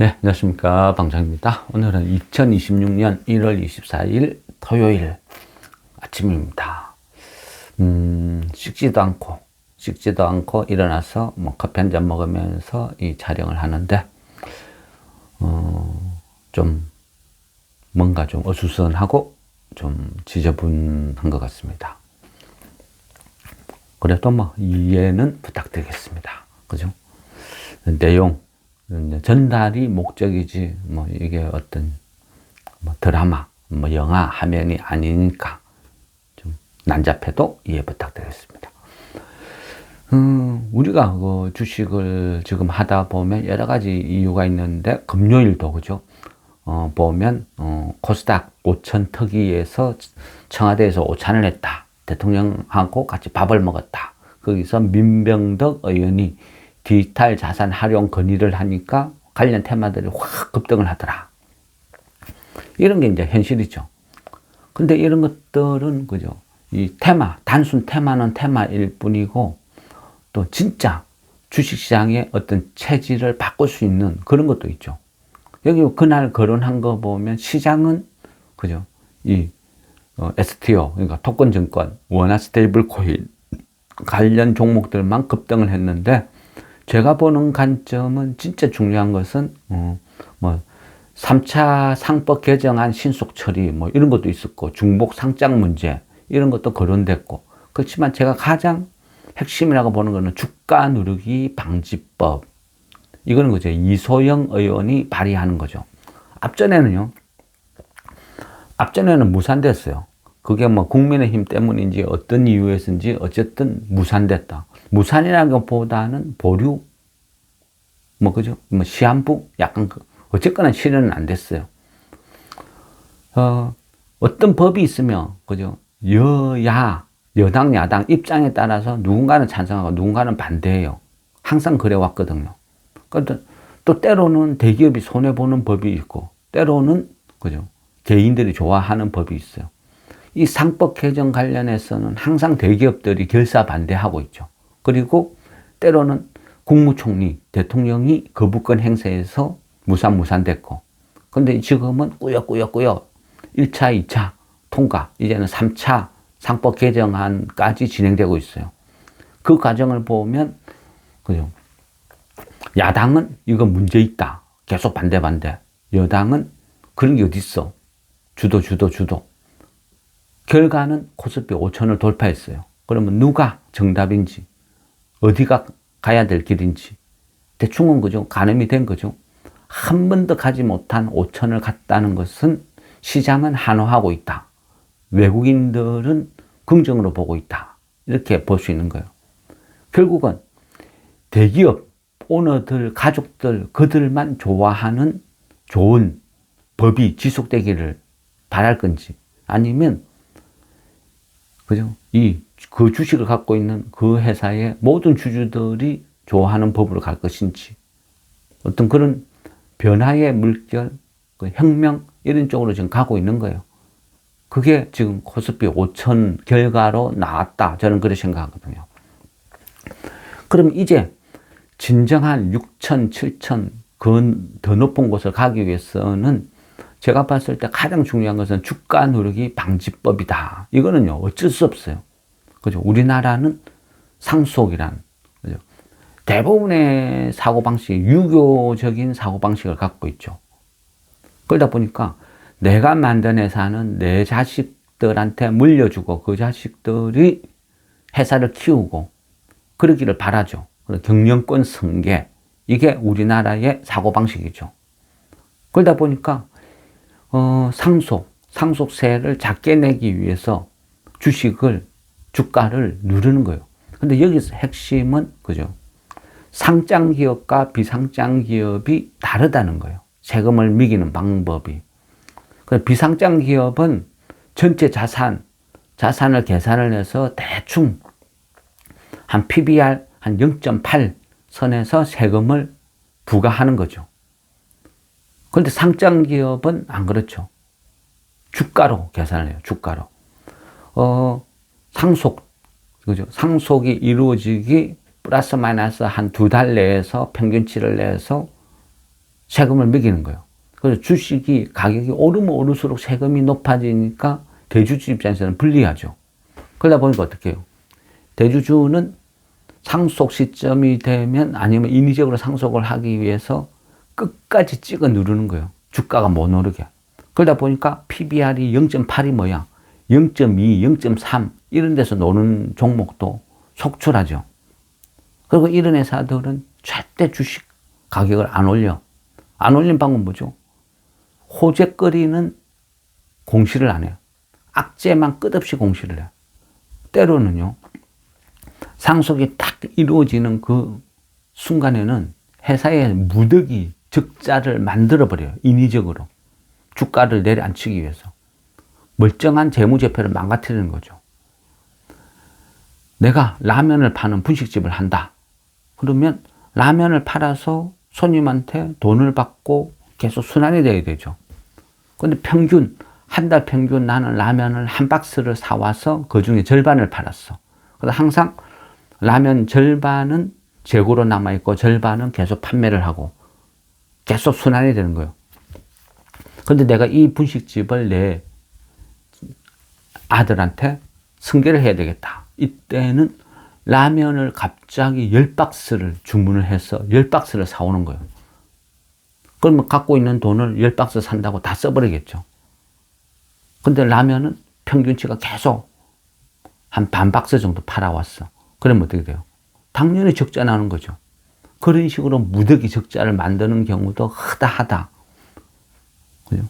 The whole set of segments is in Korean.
네, 안녕하십니까. 방장입니다. 오늘은 2026년 1월 24일 토요일 아침입니다. 씻지도 않고 일어나서 커피 한 잔 먹으면서 이 촬영을 하는데, 좀 뭔가 좀 어수선하고 좀 지저분한 것 같습니다. 그래도 이해는 부탁드리겠습니다. 그죠? 내용, 전달이 목적이지, 이게 어떤, 드라마, 영화 화면이 아니니까, 좀, 난잡해도 이해 부탁드리겠습니다. 우리가 그 주식을 지금 하다 보면 여러 가지 이유가 있는데, 금요일도, 그죠? 보면, 코스닥 5천 특위에서 청와대에서 오찬을 했다. 대통령하고 같이 밥을 먹었다. 거기서 민병덕 의원이 디지털 자산 활용 건의를 하니까 관련 테마들이 확 급등을 하더라. 이런 게 이제 현실이죠. 근데 이런 것들은, 그죠? 이 테마, 단순 테마는 테마일 뿐이고, 또 진짜 주식시장의 어떤 체질을 바꿀 수 있는 그런 것도 있죠. 여기 그날 거론한 거 보면 시장은, 그죠? STO, 그러니까 토큰증권, 원화 스테이블 코인 관련 종목들만 급등을 했는데, 제가 보는 관점은 진짜 중요한 것은 3차 상법 개정안 신속 처리 이런 것도 있었고, 중복 상장 문제 이런 것도 거론됐고, 그렇지만 제가 가장 핵심이라고 보는 것은 주가 누르기 방지법. 이거는 그죠, 이소영 의원이 발의하는 거죠. 앞전에는 무산됐어요. 그게 국민의힘 때문인지 어떤 이유에서인지 어쨌든 무산됐다. 무산이라는 것보다는 보류, 그죠? 시한부? 약간, 어쨌거나 실현은 안 됐어요. 어떤 법이 있으면, 그죠? 여당, 야당 입장에 따라서 누군가는 찬성하고 누군가는 반대해요. 항상 그래 왔거든요. 또 때로는 대기업이 손해보는 법이 있고, 때로는, 그죠? 개인들이 좋아하는 법이 있어요. 이 상법 개정 관련해서는 항상 대기업들이 결사 반대하고 있죠. 그리고 때로는 국무총리, 대통령이 거부권 행사해서 무산됐고, 근데 지금은 꾸역꾸역 1차, 2차 통과, 이제는 3차 상법 개정안까지 진행되고 있어요. 그 과정을 보면, 그죠? 야당은 이거 문제 있다. 계속 반대. 여당은 그런 게 어딨어. 주도. 결과는 코스피 5천을 돌파했어요. 그러면 누가 정답인지, 어디가 가야 될 길인지, 대충은 그죠? 가늠이 된 거죠. 한 번도 가지 못한 5천을 갔다는 것은 시장은 한호하고 있다. 외국인들은 긍정으로 보고 있다. 이렇게 볼 수 있는 거예요. 결국은 대기업, 오너들, 가족들, 그들만 좋아하는 좋은 법이 지속되기를 바랄 건지, 아니면, 그죠? 그 주식을 갖고 있는 그 회사의 모든 주주들이 좋아하는 법으로 갈 것인지, 어떤 그런 변화의 물결, 혁명, 이런 쪽으로 지금 가고 있는 거예요. 그게 지금 코스피 5천 결과로 나왔다. 저는 그렇게 생각하거든요. 그럼 이제 진정한 6천, 7천, 더 높은 곳을 가기 위해서는 제가 봤을 때 가장 중요한 것은 주가 누르기 방지법이다. 이거는요, 어쩔 수 없어요. 그죠? 우리나라는 상속이란, 그죠? 대부분의 사고방식이 유교적인 사고방식을 갖고 있죠. 그러다 보니까 내가 만든 회사는 내 자식들한테 물려주고 그 자식들이 회사를 키우고 그러기를 바라죠. 경영권 승계. 이게 우리나라의 사고방식이죠. 그러다 보니까 상속세를 작게 내기 위해서 주가를 누르는 거예요. 근데 여기서 핵심은, 그죠? 상장 기업과 비상장 기업이 다르다는 거예요. 세금을 매기는 방법이. 비상장 기업은 전체 자산을 계산을 해서 대충 한 PBR 한 0.8 선에서 세금을 부과하는 거죠. 그런데 상장 기업은 안 그렇죠. 주가로 계산을 해요. 주가로. 그죠? 상속이 이루어지기 플러스 마이너스 한 2달 내에서 평균치를 내서 세금을 매기는 거예요. 그래서 주식이 가격이 오르면 오를수록 세금이 높아지니까 대주주 입장에서는 불리하죠. 그러다 보니까 어떻게 해요? 대주주는 상속 시점이 되면 아니면 인위적으로 상속을 하기 위해서 끝까지 찍어 누르는 거예요. 주가가 못 오르게. 그러다 보니까 PBR이 0.8이 뭐야? 0.2, 0.3 이런 데서 노는 종목도 속출하죠. 그리고 이런 회사들은 절대 주식 가격을 안 올려. 안 올린 방법은 뭐죠? 호재거리는 공시를 안 해요. 악재만 끝없이 공시를 해요. 때로는요, 상속이 딱 이루어지는 그 순간에는 회사의 무더기 적자를 만들어버려요. 인위적으로. 주가를 내려앉히기 위해서. 멀쩡한 재무제표를 망가뜨리는 거죠. 내가 라면을 파는 분식집을 한다. 그러면 라면을 팔아서 손님한테 돈을 받고 계속 순환이 돼야 되죠. 근데 평균, 한 달 평균 나는 라면을 한 박스를 사와서 그 중에 절반을 팔았어. 그래서 항상 라면 절반은 재고로 남아있고 절반은 계속 판매를 하고 계속 순환이 되는 거예요. 근데 내가 이 분식집을 내 아들한테 승계를 해야 되겠다. 이때는 라면을 갑자기 10박스를 주문을 해서 10박스를 사오는 거예요. 그러면 갖고 있는 돈을 10박스 산다고 다 써버리겠죠. 근데 라면은 평균치가 계속 한 반 박스 정도 팔아왔어. 그러면 어떻게 돼요? 당연히 적자 나는 거죠. 그런 식으로 무더기 적자를 만드는 경우도 허다하다. 그죠?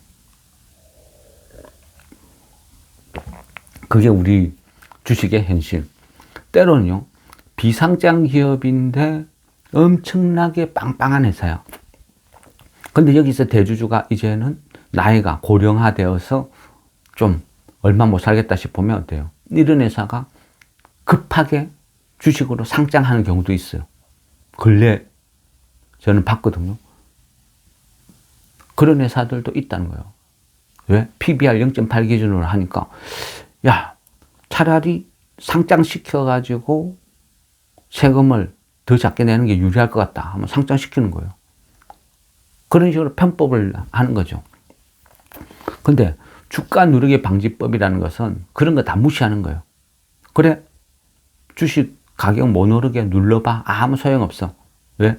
그게 우리 주식의 현실. 때로는요, 비상장 기업인데 엄청나게 빵빵한 회사야. 근데 여기서 대주주가 이제는 나이가 고령화되어서 좀 얼마 못 살겠다 싶으면 어때요? 이런 회사가 급하게 주식으로 상장하는 경우도 있어요. 근래 저는 봤거든요. 그런 회사들도 있다는 거예요. 왜? PBR 0.8 기준으로 하니까 야, 차라리 상장시켜가지고 세금을 더 작게 내는 게 유리할 것 같다 하면 상장시키는 거예요. 그런 식으로 편법을 하는 거죠. 근데 주가 누르기 방지법이라는 것은 그런 거 다 무시하는 거예요. 그래, 주식 가격 못 오르게 눌러봐. 아무 소용없어. 왜?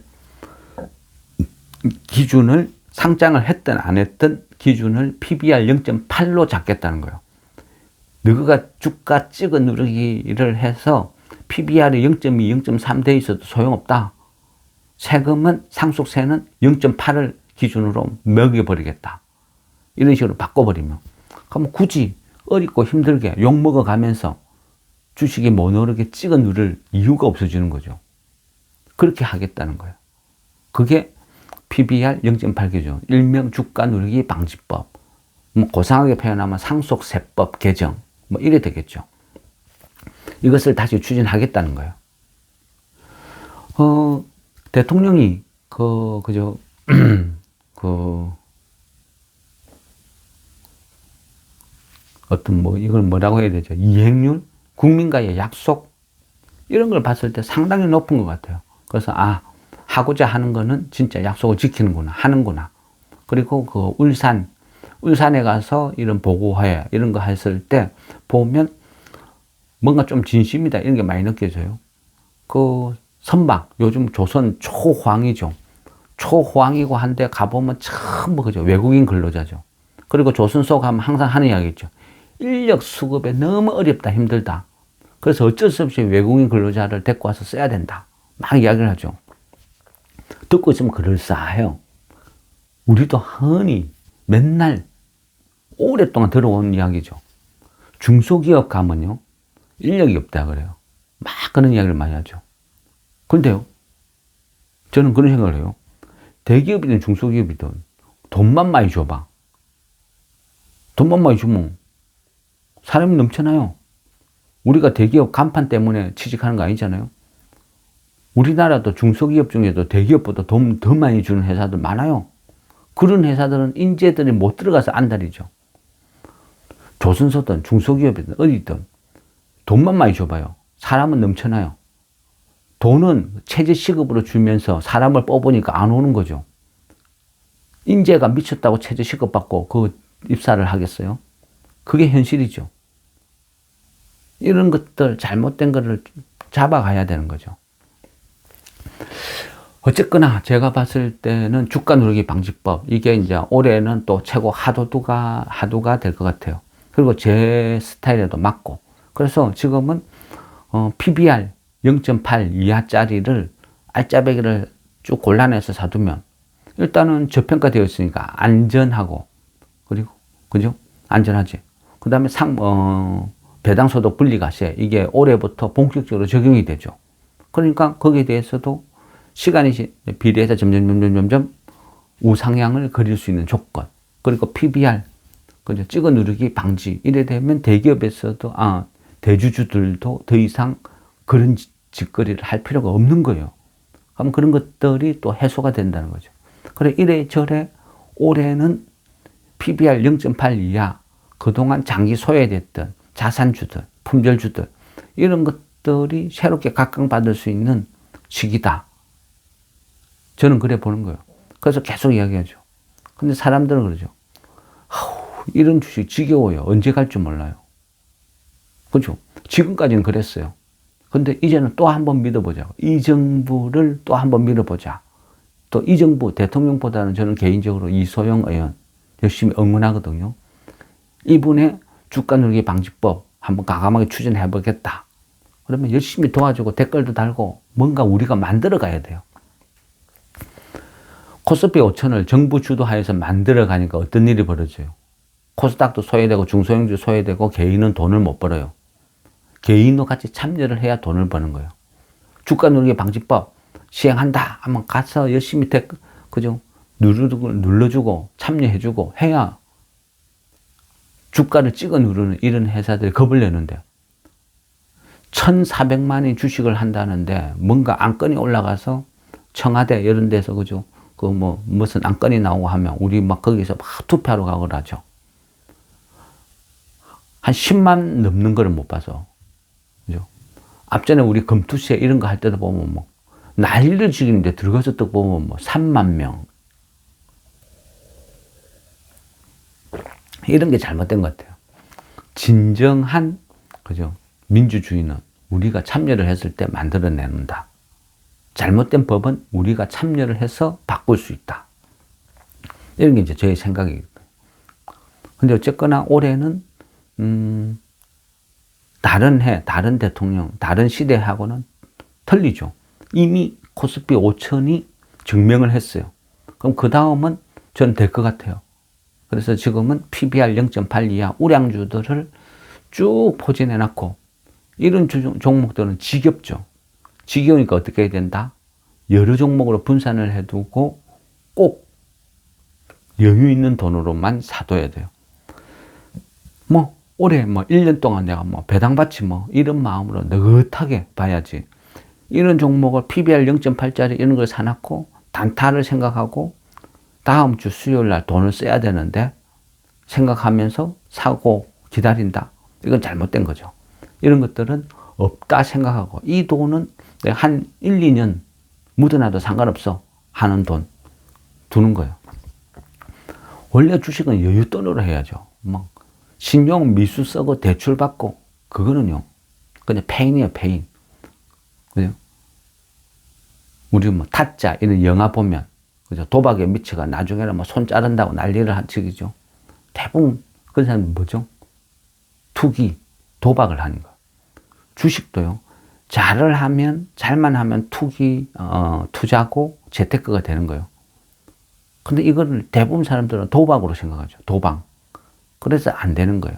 기준을 상장을 했든 안 했든 기준을 PBR 0.8로 잡겠다는 거예요. 너가 주가 찍어 누르기를 해서 PBR이 0.2, 0.3 돼 있어도 소용없다. 세금은, 상속세는 0.8을 기준으로 먹여버리겠다. 이런 식으로 바꿔버리면. 그럼 굳이 어렵고 힘들게 욕먹어 가면서 주식이 못 오르게 찍어 누를 이유가 없어지는 거죠. 그렇게 하겠다는 거예요. 그게 PBR 0.8 기준, 일명 주가 누르기 방지법. 뭐 고상하게 표현하면 상속세법 개정. 뭐 이래 되겠죠. 이것을 다시 추진하겠다는 거예요. 대통령이 이걸 뭐라고 해야 되죠? 이행률? 국민과의 약속? 이런 걸 봤을 때 상당히 높은 것 같아요. 그래서, 하고자 하는 거는 진짜 약속을 지키는구나, 하는구나. 그리고 울산에 가서 이런 보고회, 이런 거 했을 때 보면 뭔가 좀 진심이다, 이런 게 많이 느껴져요. 선박, 요즘 조선 초호황이죠. 초호황이고 한데 가보면 전부 그죠. 외국인 근로자죠. 그리고 조선소 가면 항상 하는 이야기 있죠. 인력 수급에 너무 어렵다, 힘들다. 그래서 어쩔 수 없이 외국인 근로자를 데리고 와서 써야 된다. 막 이야기를 하죠. 듣고 있으면 그럴싸해요. 우리도 흔히 맨날 오랫동안 들어온 이야기죠. 중소기업 가면요, 인력이 없다 그래요. 막 그런 이야기를 많이 하죠. 근데요, 저는 그런 생각을 해요. 대기업이든 중소기업이든 돈만 많이 줘봐. 돈만 많이 주면 사람이 넘쳐나요. 우리가 대기업 간판 때문에 취직하는 거 아니잖아요. 우리나라도 중소기업 중에도 대기업보다 돈 더 많이 주는 회사들 많아요. 그런 회사들은 인재들이 못 들어가서 안달이죠. 조선소든 중소기업이든 어디든 돈만 많이 줘봐요. 사람은 넘쳐나요. 돈은 체제 시급으로 주면서 사람을 뽑으니까 안 오는 거죠. 인재가 미쳤다고 최저 시급 받고 그 입사를 하겠어요? 그게 현실이죠. 이런 것들, 잘못된 거를 잡아가야 되는 거죠. 어쨌거나 제가 봤을 때는 주가 누르기 방지법, 이게 이제 올해는 또 최고 하도가 될 것 같아요. 그리고 제 스타일에도 맞고. 그래서 지금은 PBR 0.8 이하짜리를 알짜배기를 쭉 골라내서 사두면 일단은 저평가되어 있으니까 안전하고, 그리고 그죠? 안전하지. 그 다음에 배당소득 분리과세, 이게 올해부터 본격적으로 적용이 되죠. 그러니까 거기에 대해서도 시간이 비례해서 점점 우상향을 그릴 수 있는 조건, 그리고 PBR, 그죠? 찍어 누르기 방지, 이래 되면 대기업에서도, 대주주들도 더 이상 그런 짓거리를 할 필요가 없는 거예요. 그럼 그런 것들이 또 해소가 된다는 거죠. 그래, 이래저래 올해는 PBR 0.8 이하, 그동안 장기 소외됐던 자산주들, 품절주들, 이런 것들이 새롭게 각광받을 수 있는 시기다. 저는 그래 보는 거예요. 그래서 계속 이야기하죠. 근데 사람들은 그러죠. 이런 주식 지겨워요. 언제 갈 줄 몰라요. 그렇죠? 지금까지는 그랬어요. 근데 이제는 또 한 번 믿어보자. 이 정부를 또 한 번 믿어보자. 또 이 정부, 대통령보다는 저는 개인적으로 이소영 의원 열심히 응원하거든요. 이분의 주가 누르기 방지법 한번 과감하게 추진해 보겠다. 그러면 열심히 도와주고 댓글도 달고 뭔가 우리가 만들어 가야 돼요. 코스피 5천을 정부 주도하에서 만들어 가니까 어떤 일이 벌어져요? 코스닥도 소외되고 중소형주 소외되고 개인은 돈을 못 벌어요. 개인도 같이 참여를 해야 돈을 버는 거예요. 주가 누르기 방지법 시행한다 하면 가서 열심히 그죠? 눌러주고 참여해주고 해야 주가를 찍어 누르는 이런 회사들이 겁을 내는데, 1,400만이 주식을 한다는데 뭔가 안건이 올라가서 청와대 이런 데서 그죠? 무슨 안건이 나오고 하면 우리 막 거기서 막 투표하러 가고 하죠. 한 10만 넘는 거를 못 봐서. 그죠? 앞전에 우리 금투세 이런 거 할 때도 보면 뭐 난리를 지기는데 들어가서 또 보면 뭐 3만 명. 이런 게 잘못된 것 같아요. 진정한, 그죠? 민주주의는 우리가 참여를 했을 때 만들어내는다. 잘못된 법은 우리가 참여를 해서 바꿀 수 있다. 이런 게 이제 저의 생각이거든요. 근데 어쨌거나 올해는, 다른 대통령, 다른 시대하고는 틀리죠. 이미 코스피 5천이 증명을 했어요. 그럼 그 다음은 전 될 것 같아요. 그래서 지금은 PBR 0.8 이하 우량주들을 쭉 포진해 놨고, 이런 종목들은 지겹죠. 지겨우니까 어떻게 해야 된다? 여러 종목으로 분산을 해두고 꼭 여유 있는 돈으로만 사둬야 돼요. 올해 1년 동안 내가 배당받지 이런 마음으로 느긋하게 봐야지. 이런 종목을 PBR 0.8짜리 이런 걸 사놓고 단타를 생각하고 다음 주 수요일 날 돈을 써야 되는데 생각하면서 사고 기다린다. 이건 잘못된 거죠. 이런 것들은 없다 생각하고 이 돈은 내가 한 1, 2년 묻어놔도 상관없어 하는 돈 두는 거예요. 원래 주식은 여윳돈으로 해야죠. 신용 미수 쓰고 대출 받고 그거는요 그냥 페인이에요. 페인. 그죠? 우리 타짜 이런 영화 보면 그죠? 도박에 미쳐가 나중에는 손 자른다고 난리를 하죠. 대부분 그런 사람은 뭐죠? 투기, 도박을 하는 거. 주식도요. 잘만 하면 투자고 재테크가 되는 거예요. 근데 이걸 대부분 사람들은 도박으로 생각하죠. 도박. 그래서 안 되는 거예요.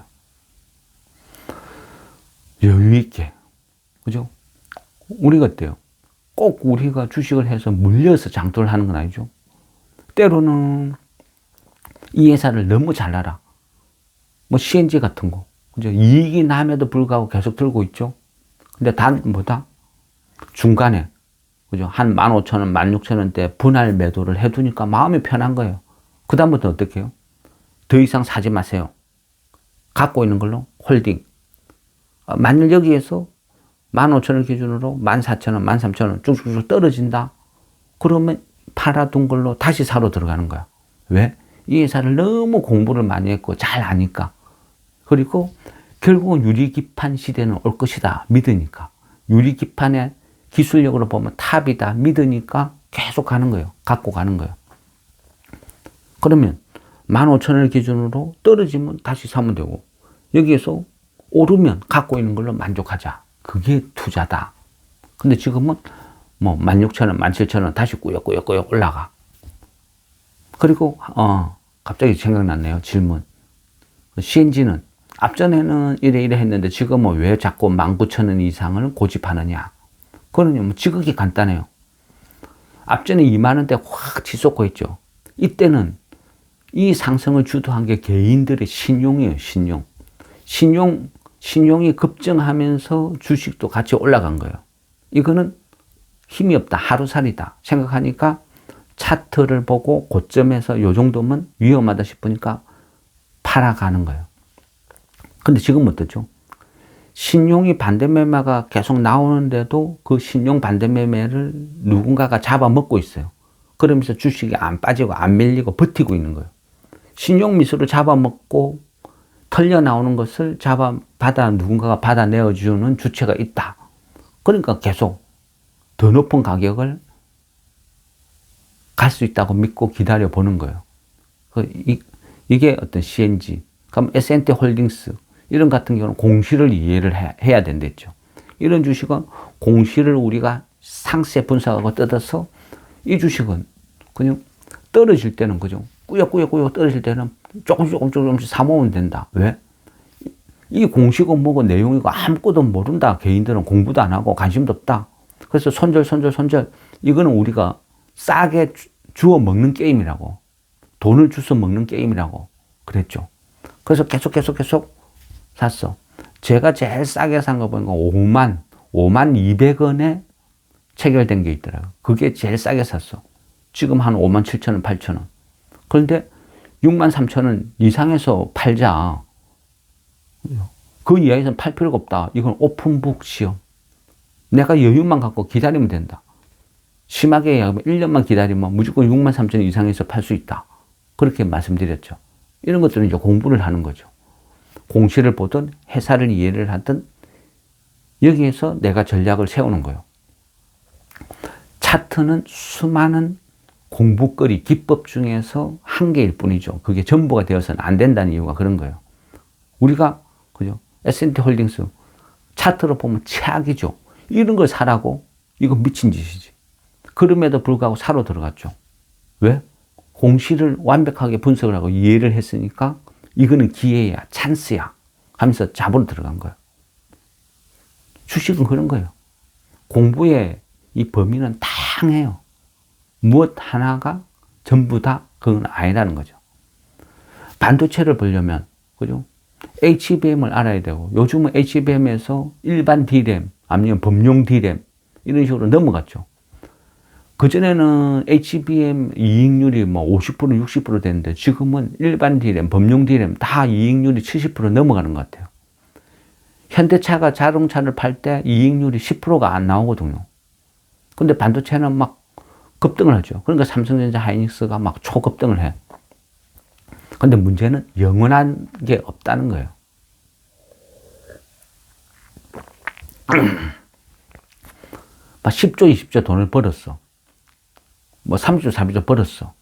여유 있게. 그죠? 우리가 어때요? 꼭 우리가 주식을 해서 물려서 장도를 하는 건 아니죠. 때로는 이 회사를 너무 잘 알아. CNG 같은 거. 그죠? 이익이 남에도 불구하고 계속 들고 있죠. 근데 중간에, 그죠? 한 15,000원, 16,000원대 분할 매도를 해두니까 마음이 편한 거예요. 그다음부터 어떻게 해요? 더 이상 사지 마세요. 갖고 있는 걸로 홀딩. 만일 여기에서 15,000원 기준으로 14,000원, 13,000원 쭉쭉쭉 떨어진다. 그러면 팔아둔 걸로 다시 사러 들어가는 거야. 왜? 이 회사를 너무 공부를 많이 했고 잘 아니까. 그리고 결국은 유리기판 시대는 올 것이다 믿으니까. 유리기판의 기술력으로 보면 탑이다 믿으니까 계속 가는 거예요. 갖고 가는 거예요. 그러면 15,000원을 기준으로 떨어지면 다시 사면 되고, 여기에서 오르면 갖고 있는 걸로 만족하자. 그게 투자다. 근데 지금은 뭐 16,000원, 17,000원 다시 꾸역꾸역 올라가. 그리고 갑자기 생각났네요. 질문. CNG는 앞전에는 이래 했는데 지금은 왜 자꾸 19,000원 이상을 고집하느냐. 그거는요, 뭐 지극히 간단해요. 앞전에 20,000원대 확 치솟고 있죠. 이때는 이 상승을 주도한 게 개인들의 신용이에요. 신용이 급증하면서 주식도 같이 올라간 거예요. 이거는 힘이 없다, 하루살이다 생각하니까 차트를 보고 고점에서 요 정도면 위험하다 싶으니까 팔아가는 거예요. 근데 지금 어떻죠? 신용이 반대매매가 계속 나오는데도 그 신용 반대매매를 누군가가 잡아먹고 있어요. 그러면서 주식이 안 빠지고 안 밀리고 버티고 있는 거예요. 신용 미수를 잡아먹고 털려 나오는 것을 누군가가 받아내어주는 주체가 있다. 그러니까 계속 더 높은 가격을 갈 수 있다고 믿고 기다려 보는 거예요. 이게 어떤 CNG, 그럼 S&T 홀딩스 이런 같은 경우는 공시를 이해를 해야 된댔죠. 이런 주식은 공시를 우리가 상세 분석하고 뜯어서 이 주식은 그냥 떨어질 때는 그죠. 꾸역꾸역 떨어질 때는 조금씩 사모으면 된다. 왜? 이 공시고 뭐고 내용이고 아무것도 모른다. 개인들은 공부도 안 하고 관심도 없다. 그래서 손절. 이거는 우리가 싸게 주워 먹는 게임이라고. 돈을 주워 먹는 게임이라고 그랬죠. 그래서 계속 샀어. 제가 제일 싸게 산 거 보니까 52,000원에 체결된 게 있더라고요. 그게 제일 싸게 샀어. 지금 한 57,000원, 8,000원. 그런데 63,000원 이상에서 팔자. 그 이하에서는 팔 필요가 없다. 이건 오픈북 시험. 내가 여유만 갖고 기다리면 된다. 심하게 1년만 기다리면 무조건 63,000원 이상에서 팔 수 있다. 그렇게 말씀드렸죠. 이런 것들은 이제 공부를 하는 거죠. 공시를 보든 회사를 이해를 하든 여기에서 내가 전략을 세우는 거예요. 차트는 수많은 공부거리, 기법 중에서 한 개일 뿐이죠. 그게 전부가 되어서는 안 된다는 이유가 그런 거예요. 우리가 그죠? S&T 홀딩스 차트로 보면 최악이죠. 이런 걸 사라고? 이거 미친 짓이지. 그럼에도 불구하고 사러 들어갔죠. 왜? 공시를 완벽하게 분석을 하고 이해를 했으니까 이거는 기회야, 찬스야 하면서 잡으러 들어간 거예요. 주식은 그런 거예요. 공부의 이 범위는 다양해요. 무엇 하나가 전부 다 그건 아니라는 거죠. 반도체를 보려면 그죠? HBM을 알아야 되고, 요즘은 HBM에서 일반 D램 아니면 범용 D램 이런 식으로 넘어갔죠. 그전에는 HBM 이익률이 뭐 50%, 60% 됐는데 지금은 일반 D램, 범용 D램 다 이익률이 70% 넘어가는 것 같아요. 현대차가 자동차를 팔 때 이익률이 10%가 안 나오거든요. 근데 반도체는 막 급등을 하죠. 그러니까 삼성전자, 하이닉스가 막 초급등을 해. 근데 문제는 영원한 게 없다는 거예요. 막 10조, 20조 돈을 벌었어. 뭐 30조, 40조 벌었어.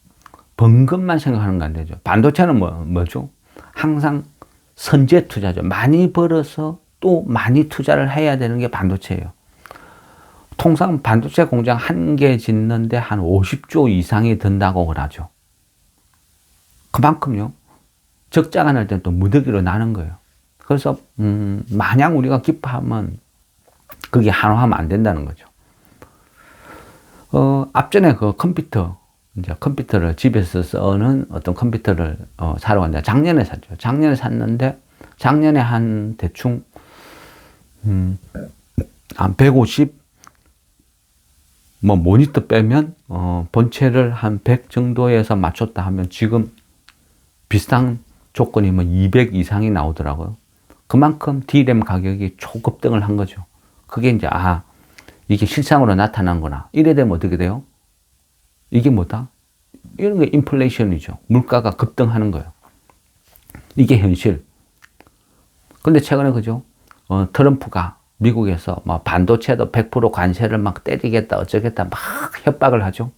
번 것만 생각하는 거 안 되죠. 반도체는 뭐죠? 항상 선제 투자죠. 많이 벌어서 또 많이 투자를 해야 되는 게 반도체예요. 통상 반도체 공장 한 개 짓는데 한 50조 이상이 든다고 그러죠. 그만큼요. 적자가 날 때는 또 무더기로 나는 거예요. 그래서 마냥 우리가 기뻐하면 그게 한화하면 안 된다는 거죠. 앞전에 그 컴퓨터를 집에서 쓰는 어떤 컴퓨터를 사러 갔는데 작년에 샀죠. 작년에 샀는데 작년에 한 대충 한 150 모니터 빼면 본체를 한 100 정도에서 맞췄다 하면 지금 비슷한 조건이 200 이상이 나오더라고요. 그만큼 D램 가격이 초급등을 한 거죠. 그게 이제 이게 실상으로 나타난구나. 이래 되면 어떻게 돼요? 이게 뭐다? 이런 게 인플레이션이죠. 물가가 급등하는 거예요. 이게 현실. 근데 최근에 그죠? 트럼프가 미국에서 뭐 반도체도 100% 관세를 막 때리겠다, 어쩌겠다 막 협박을 하죠.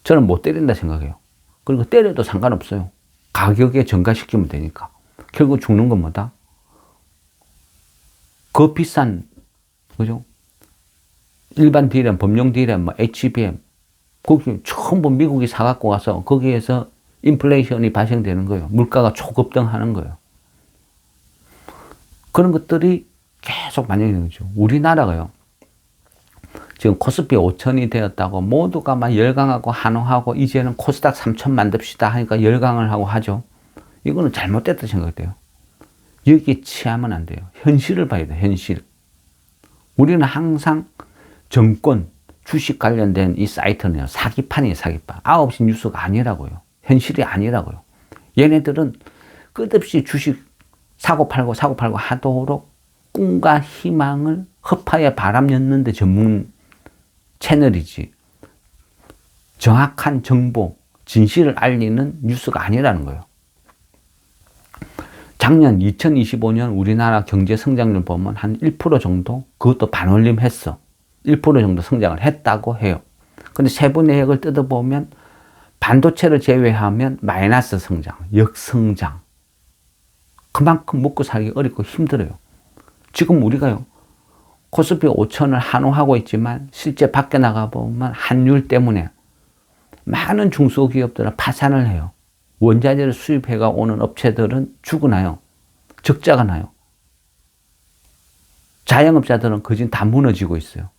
저는 못 때린다 생각해요. 그리고 때려도 상관없어요. 가격에 전가시키면 되니까. 결국 죽는 건 뭐다? 그 비싼, 그죠? 일반 D램, 범용 D램, 뭐 HBM, 거기 전부 미국이 사갖고 와서 거기에서 인플레이션이 발생되는 거예요. 물가가 초급등하는 거예요. 그런 것들이 계속 반영되는 거죠. 우리나라가요. 지금 코스피 5천이 되었다고 모두가 막 열광하고 환호하고 이제는 코스닥 3천 만듭시다 하니까 열광을 하고 하죠. 이거는 잘못됐다 생각돼요. 여기에 취하면 안 돼요. 현실을 봐야 돼요. 현실. 우리는 항상 정권, 주식 관련된 이 사이트는요. 사기판이에요. 사기판. 9시 뉴스가 아니라고요. 현실이 아니라고요. 얘네들은 끝없이 주식 사고팔고 하도록 꿈과 희망을 허파에 바람 였는데 전문 채널이지. 정확한 정보, 진실을 알리는 뉴스가 아니라는 거예요. 작년 2025년 우리나라 경제 성장률 보면 한 1% 정도, 그것도 반올림 했어. 1% 정도 성장을 했다고 해요. 근데 세부 내역을 뜯어보면 반도체를 제외하면 마이너스 성장, 역성장. 그만큼 먹고 살기 어렵고 힘들어요. 지금 우리가요, 코스피 5천을 한호하고 있지만 실제 밖에 나가보면 환율 때문에 많은 중소기업들은 파산을 해요. 원자재를 수입해가 오는 업체들은 죽어나요. 적자가 나요. 자영업자들은 거진 다 무너지고 있어요.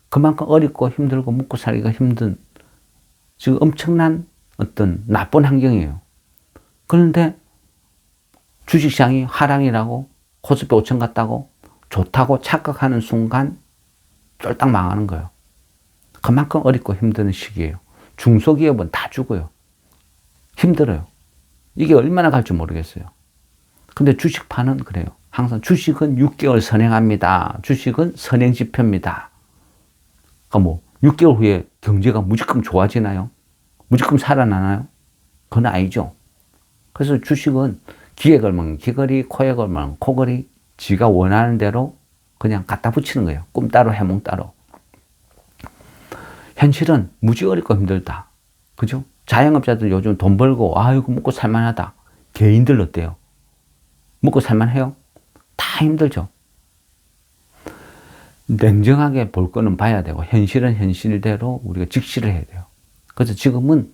그만큼 어렵고 힘들고 먹고 살기가 힘든 지금 엄청난 어떤 나쁜 환경이에요. 그런데 주식시장이 하락이라고 코스피 5천 갔다고 좋다고 착각하는 순간 쫄딱 망하는 거예요. 그만큼 어렵고 힘든 시기예요. 중소기업은 다 죽어요. 힘들어요. 이게 얼마나 갈지 모르겠어요. 근데 주식파는 그래요. 항상 주식은 6개월 선행합니다. 주식은 선행지표입니다. 그러니까 뭐 6개월 후에 경제가 무조건 좋아지나요? 무조건 살아나나요? 그건 아니죠. 그래서 주식은 귀에 걸면 귀걸이, 코에 걸면 코걸이, 지가 원하는 대로 그냥 갖다 붙이는 거예요. 꿈 따로 해몽 따로. 현실은 무지 어렵고 힘들다. 그죠? 자영업자들 요즘 돈 벌고 아이고 먹고 살만하다. 개인들 어때요? 먹고 살만해요? 다 힘들죠. 냉정하게 볼 거는 봐야 되고 현실은 현실대로 우리가 직시를 해야 돼요. 그래서 지금은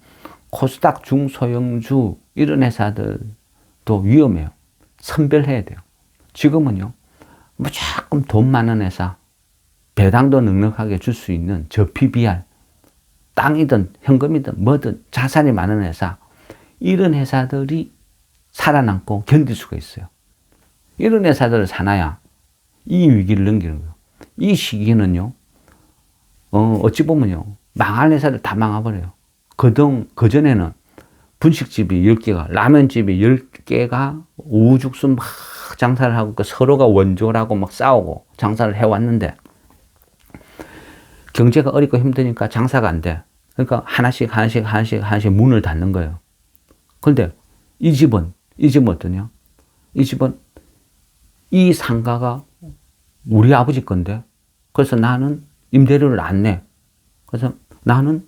코스닥 중소형주 이런 회사들도 위험해요. 선별해야 돼요. 지금은요, 무조건 돈 많은 회사, 배당도 넉넉하게 줄 수 있는 저PBR, 땅이든 현금이든 뭐든 자산이 많은 회사, 이런 회사들이 살아남고 견딜 수가 있어요. 이런 회사들을 사놔야 이 위기를 넘기는 거예요. 이 시기는요, 어찌 보면요, 망할 회사들 다 망해버려요. 그전에는 분식집이 10개가, 라면집이 10개가 우죽순 막 장사를 하고 서로가 원조라고 막 싸우고 장사를 해왔는데 경제가 어렵고 힘드니까 장사가 안 돼. 그러니까 하나씩 문을 닫는 거예요. 그런데 이 집은 어떠냐? 이 집은 이 상가가 우리 아버지 건데 그래서 나는 임대료를 안 내. 그래서 나는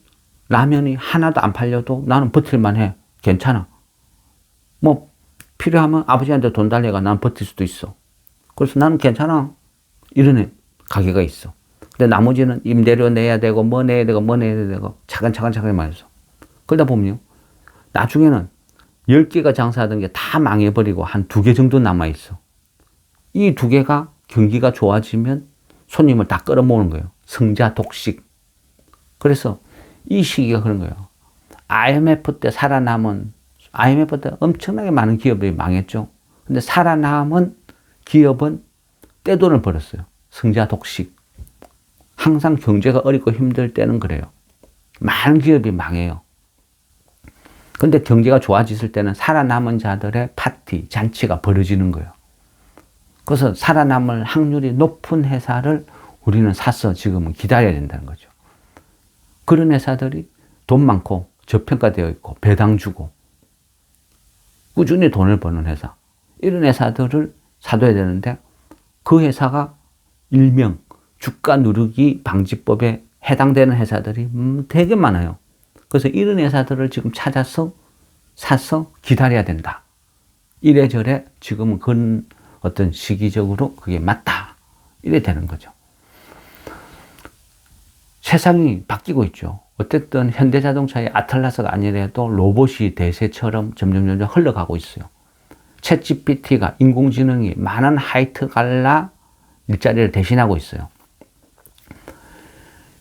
라면이 하나도 안 팔려도 나는 버틸만 해. 괜찮아. 뭐 필요하면 아버지한테 돈 달래가 난 버틸 수도 있어. 그래서 나는 괜찮아. 이런 가게가 있어. 근데 나머지는 임대료 내야 되고 뭐 내야 되고 차근차근 말해서. 그러다 보면요. 나중에는 10개가 장사하던 게 다 망해버리고 한 2개 정도 남아있어. 이 2개가 경기가 좋아지면 손님을 다 끌어모으는 거예요. 승자 독식. 그래서 이 시기가 그런 거예요. IMF 때 IMF 때 엄청나게 많은 기업들이 망했죠. 근데 살아남은 기업은 떼돈을 벌었어요. 승자 독식. 항상 경제가 어렵고 힘들 때는 그래요. 많은 기업이 망해요. 근데 경제가 좋아졌을 때는 살아남은 자들의 파티, 잔치가 벌어지는 거예요. 그래서 살아남을 확률이 높은 회사를 우리는 사서 지금은 기다려야 된다는 거죠. 그런 회사들이 돈 많고 저평가되어 있고 배당 주고 꾸준히 돈을 버는 회사, 이런 회사들을 사둬야 되는데 그 회사가 일명 주가 누르기 방지법에 해당되는 회사들이 되게 많아요. 그래서 이런 회사들을 지금 찾아서 사서 기다려야 된다. 이래저래 지금은 그런 어떤 시기적으로 그게 맞다. 이래 되는 거죠. 세상이 바뀌고 있죠. 어쨌든 현대자동차의 아틀라스가 아니라도 로봇이 대세처럼 점점 흘러가고 있어요. 챗GPT가 인공지능이 많은 화이트 칼라 일자리를 대신하고 있어요.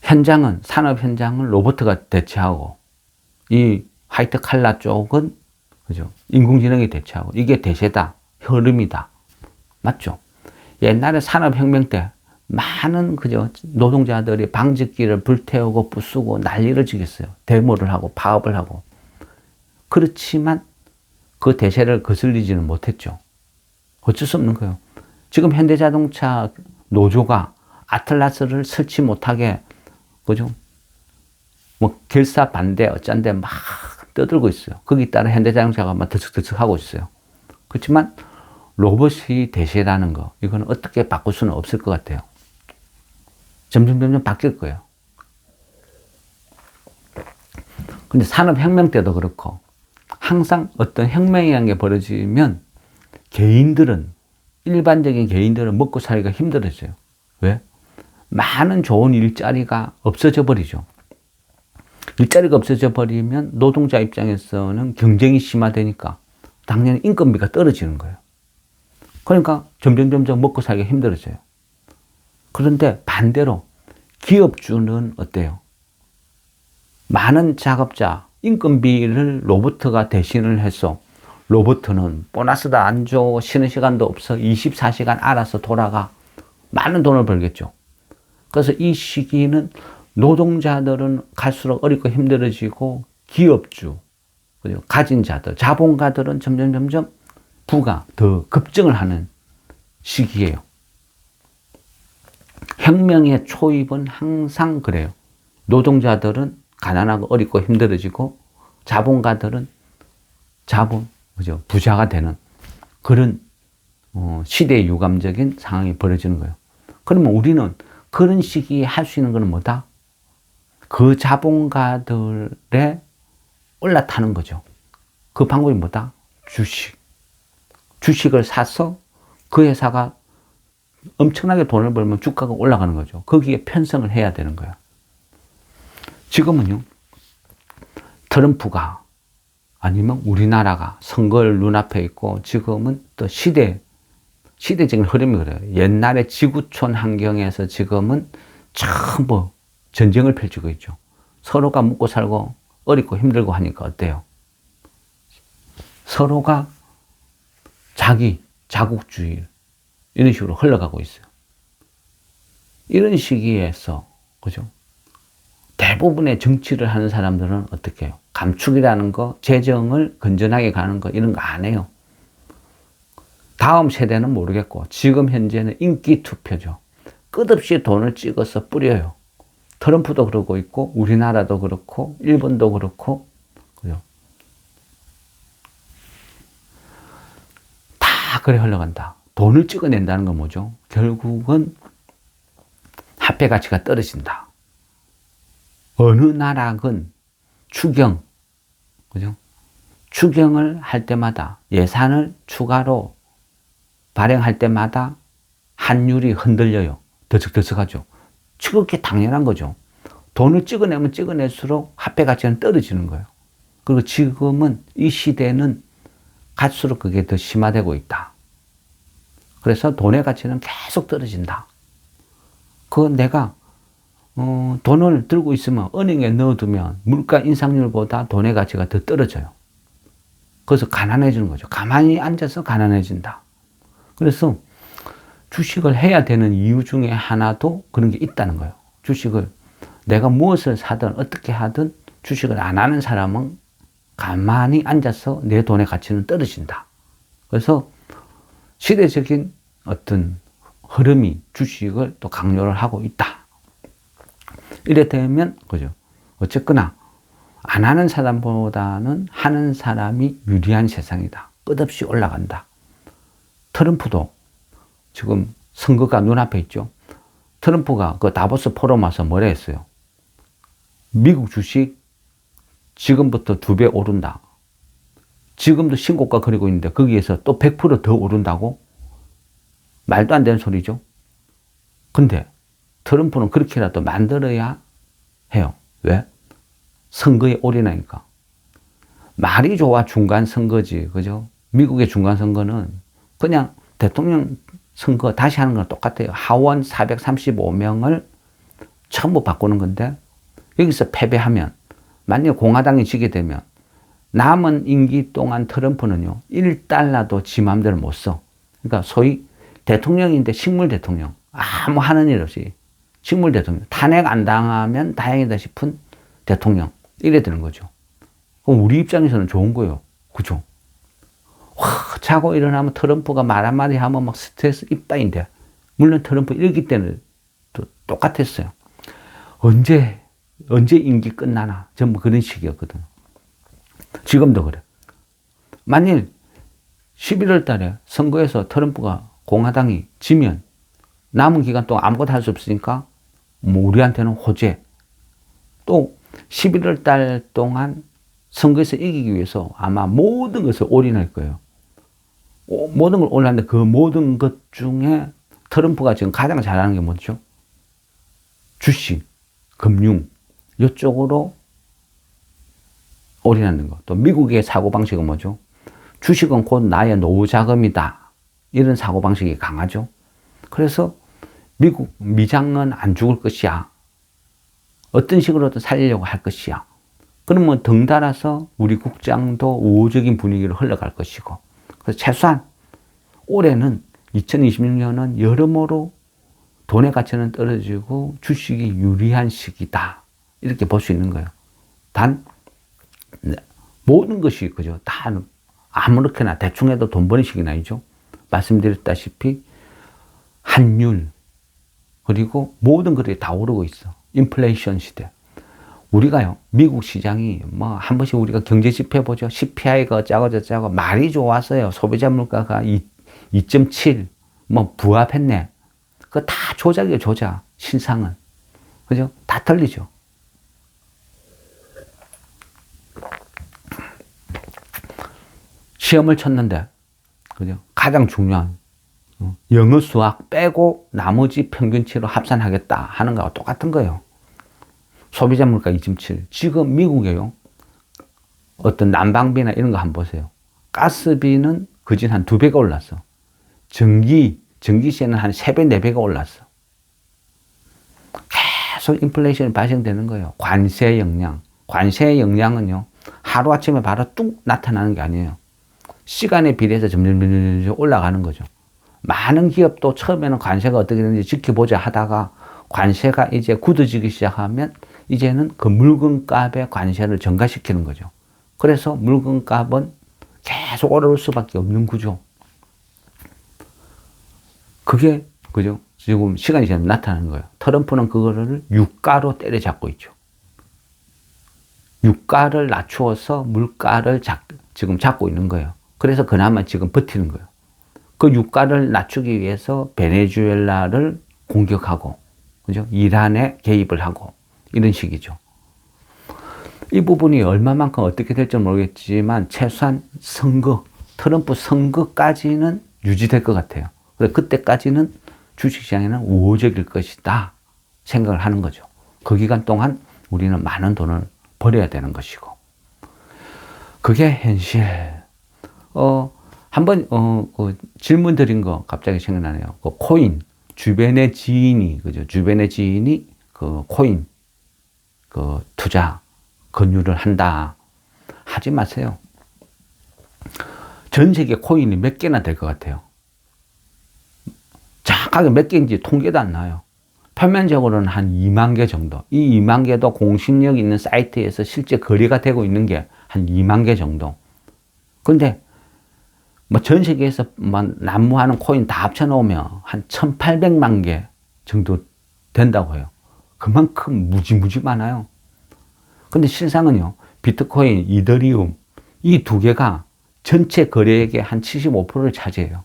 현장은, 산업 현장은 로봇가 대체하고 이 화이트 칼라 쪽은 그죠? 인공지능이 대체하고 이게 대세다. 흐름이다. 맞죠? 옛날에 산업혁명 때 많은 그죠? 노동자들이 방직기를 불태우고 부수고 난리를 지겠어요. 데모를 하고 파업을 하고. 그렇지만 그 대세를 거슬리지는 못했죠. 어쩔 수 없는 거예요. 지금 현대자동차 노조가 아틀라스를 설치 못하게 그죠? 뭐 결사 반대 어쩐데 막 떠들고 있어요. 거기 따라 현대자동차가 막 들썩들썩 하고 있어요. 그렇지만 로봇이 대세라는 거, 이건 어떻게 바꿀 수는 없을 것 같아요. 점점 바뀔 거예요. 근데 산업혁명 때도 그렇고 항상 어떤 혁명이라는 게 벌어지면 개인들은, 일반적인 개인들은 먹고 살기가 힘들어져요. 왜? 많은 좋은 일자리가 없어져 버리죠. 일자리가 없어져 버리면 노동자 입장에서는 경쟁이 심화되니까 당연히 인건비가 떨어지는 거예요. 그러니까 점점 먹고 살기가 힘들어져요. 그런데 반대로 기업주는 어때요? 많은 작업자, 인건비를 로봇가 대신을 해서 로봇은 보너스도 안 줘, 쉬는 시간도 없어, 24시간 알아서 돌아가. 많은 돈을 벌겠죠. 그래서 이 시기는 노동자들은 갈수록 어렵고 힘들어지고 기업주, 그리고 가진 자들, 자본가들은 점점 부가 더 급증을 하는 시기예요. 혁명의 초입은 항상 그래요. 노동자들은 가난하고 어렵고 힘들어지고 자본가들은 그죠? 부자가 되는 그런 시대의 유감적인 상황이 벌어지는 거예요. 그러면 우리는 그런 시기에 할 수 있는 건 뭐다? 그 자본가들의 올라타는 거죠. 그 방법이 뭐다? 주식을 사서 그 회사가 엄청나게 돈을 벌면 주가가 올라가는 거죠. 거기에 편성을 해야 되는 거예요. 지금은요, 트럼프가 아니면 우리나라가 선거를 눈앞에 있고 지금은 또 시대적인 흐름이 그래요. 옛날에 지구촌 환경에서 지금은 전부 전쟁을 펼치고 있죠. 서로가 먹고 살고 어렵고 힘들고 하니까 어때요? 서로가 자국주의 이런 식으로 흘러가고 있어요. 이런 시기에서 그죠? 대부분의 정치를 하는 사람들은 어떻게 해요? 감축이라는 거, 재정을 건전하게 가는 거 이런 거 안 해요. 다음 세대는 모르겠고 지금 현재는 인기 투표죠. 끝없이 돈을 찍어서 뿌려요. 트럼프도 그러고 있고 우리나라도 그렇고 일본도 그렇고 그죠? 다 그래 흘러간다. 돈을 찍어낸다는 건 뭐죠? 결국은 화폐 가치가 떨어진다. 어느 나라건 추경, 그죠? 추경을 할 때마다 예산을 추가로 발행할 때마다 환율이 흔들려요. 들썩들썩하죠. 그게 당연한 거죠. 돈을 찍어내면 찍어낼수록 화폐 가치는 떨어지는 거예요. 그리고 지금은 이 시대는 갈수록 그게 더 심화되고 있다. 그래서 돈의 가치는 계속 떨어진다. 내가 돈을 들고 있으면 은행에 넣어두면 물가 인상률보다 돈의 가치가 더 떨어져요. 그래서 가난해지는 거죠. 가만히 앉아서 가난해진다. 그래서 주식을 해야 되는 이유 중에 하나도 그런 게 있다는 거예요. 주식을 내가 무엇을 사든 어떻게 하든 주식을 안 하는 사람은 가만히 앉아서 내 돈의 가치는 떨어진다. 그래서 시대적인 어떤 흐름이 주식을 또 강요를 하고 있다. 이래 되면 그죠? 어쨌거나 안 하는 사람보다는 하는 사람이 유리한 세상이다. 끝없이 올라간다. 트럼프도 지금 선거가 눈앞에 있죠. 트럼프가 그 다보스 포럼 와서 뭐라 했어요? 미국 주식 지금부터 2배 오른다. 지금도 신고가 그리고 있는데 거기에서 또 100%더 오른다고? 말도 안 되는 소리죠. 근데 트럼프는 그렇게라도 만들어야 해요. 왜? 선거에 올인하니까. 말이 좋아 중간 선거지. 그죠? 미국의 중간 선거는 그냥 대통령 선거 다시 하는 거랑 똑같아요. 하원 435명을 전부 바꾸는 건데 여기서 패배하면 만약 공화당이 지게 되면 남은 임기 동안 트럼프는요 1달러도 지 맘대로 못 써. 그러니까 소위 대통령인데 식물 대통령. 아무 하는 일 없이 식물 대통령. 탄핵 안 당하면 다행이다 싶은 대통령. 이래 되는 거죠. 그럼 우리 입장에서는 좋은 거예요. 그죠? 와, 자고 일어나면 트럼프가 말 한마디 하면 막 스트레스 이빠인데 물론 트럼프 일기 때는 또 똑같았어요. 언제 임기 끝나나 전부 그런 식이었거든. 지금도 그래. 만일 11월 달에 선거에서 트럼프가 공화당이 지면 남은 기간 동안 아무것도 할 수 없으니까 뭐 우리한테는 호재. 또 11월 달 동안 선거에서 이기기 위해서 아마 모든 것을 올인할 거예요. 모든 걸 올렸는데 그 모든 것 중에 트럼프가 지금 가장 잘하는 게 뭐죠? 주식, 금융 이쪽으로 올인하는 거. 또 미국의 사고방식은 뭐죠? 주식은 곧 나의 노후 자금이다. 이런 사고방식이 강하죠. 그래서 미장은 안 죽을 것이야. 어떤 식으로든 살리려고 할 것이야. 그러면 덩달아서 우리 국장도 우호적인 분위기로 흘러갈 것이고. 그래서 최소한 올해는 2026년은 여러모로 돈의 가치는 떨어지고 주식이 유리한 시기다. 이렇게 볼 수 있는 거예요. 단 모든 것이 그죠. 다 아무렇게나 대충 해도 돈 버는 시기는 아니죠. 말씀드렸다시피 환율 그리고 모든 것들이 다 오르고 있어. 인플레이션 시대. 우리가요 미국 시장이 뭐 한 번씩 우리가 경제 지표 보죠. CPI가 어쩌고 저쩌고 말이 좋았어요. 소비자 물가가 2.7 뭐 부합했네. 그거 다 조작이에요. 조작. 신상은. 그죠? 다 틀리죠. 시험을 쳤는데 그죠? 가장 중요한 영어 수학 빼고 나머지 평균치로 합산하겠다 하는 거하고 똑같은 거예요. 소비자 물가 2.7. 지금 미국에요. 어떤 난방비나 이런 거 한번 보세요. 가스비는 그진 한 2배가 올랐어. 전기세는 한 3배, 4배가 올랐어. 계속 인플레이션이 발생되는 거예요. 관세 영향. 관세의 영향은요, 하루아침에 바로 뚝 나타나는 게 아니에요. 시간에 비례해서 점점 올라가는 거죠. 많은 기업도 처음에는 관세가 어떻게 되는지 지켜보자 하다가 관세가 이제 굳어지기 시작하면 이제는 그 물건값의 관세를 증가시키는 거죠. 그래서 물건값은 계속 오를 수밖에 없는 구조. 그게 그죠? 지금 시간이 지나면 나타나는 거예요. 트럼프는 그거를 유가로 때려잡고 있죠. 유가를 낮추어서 물가를 지금 잡고 있는 거예요. 그래서 그나마 지금 버티는 거예요. 그 유가를 낮추기 위해서 베네수엘라를 공격하고, 그죠? 이란에 개입을 하고, 이런 식이죠. 이 부분이 얼마만큼 어떻게 될지 모르겠지만, 최소한 트럼프 선거까지는 유지될 것 같아요. 그래서 그때까지는 주식시장에는 우호적일 것이다 생각을 하는 거죠. 그 기간 동안 우리는 많은 돈을 벌여야 되는 것이고. 그게 현실. 한번, 질문 드린 거 갑자기 생각나네요. 그 코인. 주변의 지인이, 그죠? 주변의 지인이 그 코인, 그 투자, 권유를 한다. 하지 마세요. 전 세계 코인이 몇 개나 될 것 같아요. 정확하게 몇 개인지 통계도 안 나요. 표면적으로는 한 2만 개 정도. 이 2만 개도 공신력 있는 사이트에서 실제 거래가 되고 있는 게 한 2만 개 정도. 근데 뭐 전 세계에서 난무하는 코인 다 합쳐놓으면 한 1,800만 개 정도 된다고 해요. 그만큼 무지무지 많아요. 근데 실상은요, 비트코인, 이더리움 이 두 개가 전체 거래액의 한 75%를 차지해요.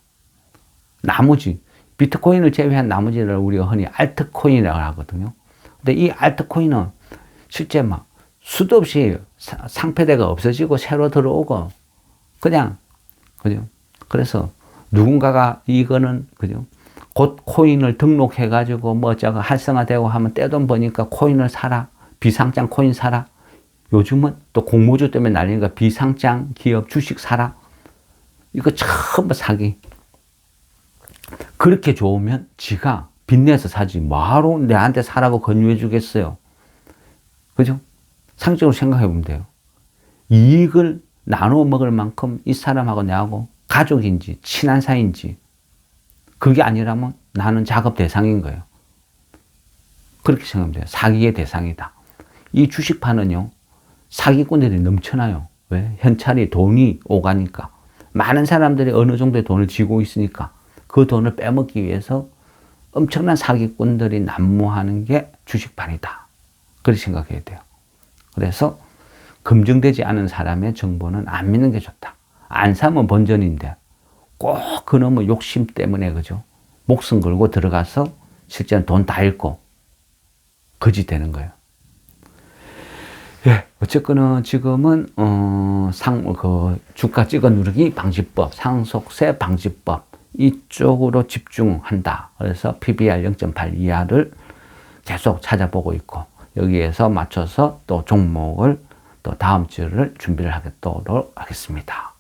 나머지 비트코인을 제외한 나머지를 우리가 흔히 알트코인이라고 하거든요. 근데 이 알트코인은 실제 막 수도 없이 상패대가 없어지고 새로 들어오고 그냥 그죠. 그래서 누군가가 이거는 그죠. 곧 코인을 등록해 가지고 뭐 어쩌고 활성화되고 하면 떼돈 버니까 코인을 사라. 비상장 코인 사라. 요즘은 또 공모주 때문에 난리니까 비상장 기업 주식 사라. 이거 전부 사기. 그렇게 좋으면 지가 빚내서 사지. 뭐하러 내한테 사라고 권유해 주겠어요. 그죠? 상식적으로 생각해 보면 돼요. 이익을 나눠 먹을 만큼 이 사람하고 내하고 가족인지 친한 사이인지 그게 아니라면 나는 작업 대상인 거예요. 그렇게 생각하면 돼요. 사기의 대상이다. 이 주식판은요. 사기꾼들이 넘쳐나요. 왜? 현찰이 돈이 오가니까. 많은 사람들이 어느 정도의 돈을 쥐고 있으니까 그 돈을 빼먹기 위해서 엄청난 사기꾼들이 난무하는 게 주식판이다. 그렇게 생각해야 돼요. 그래서 검증되지 않은 사람의 정보는 안 믿는 게 좋다. 안 사면 본전인데 꼭 그놈의 욕심 때문에 그죠? 목숨 걸고 들어가서 실제는 돈 다 잃고 거지 되는 거예요. 예, 어쨌거나 지금은 주가 찍어 누르기 방지법, 상속세 방지법 이쪽으로 집중한다. 그래서 PBR 0.8 이하를 계속 찾아보고 있고 여기에서 맞춰서 또 종목을 또 다음 주를 준비를 하도록 하겠습니다.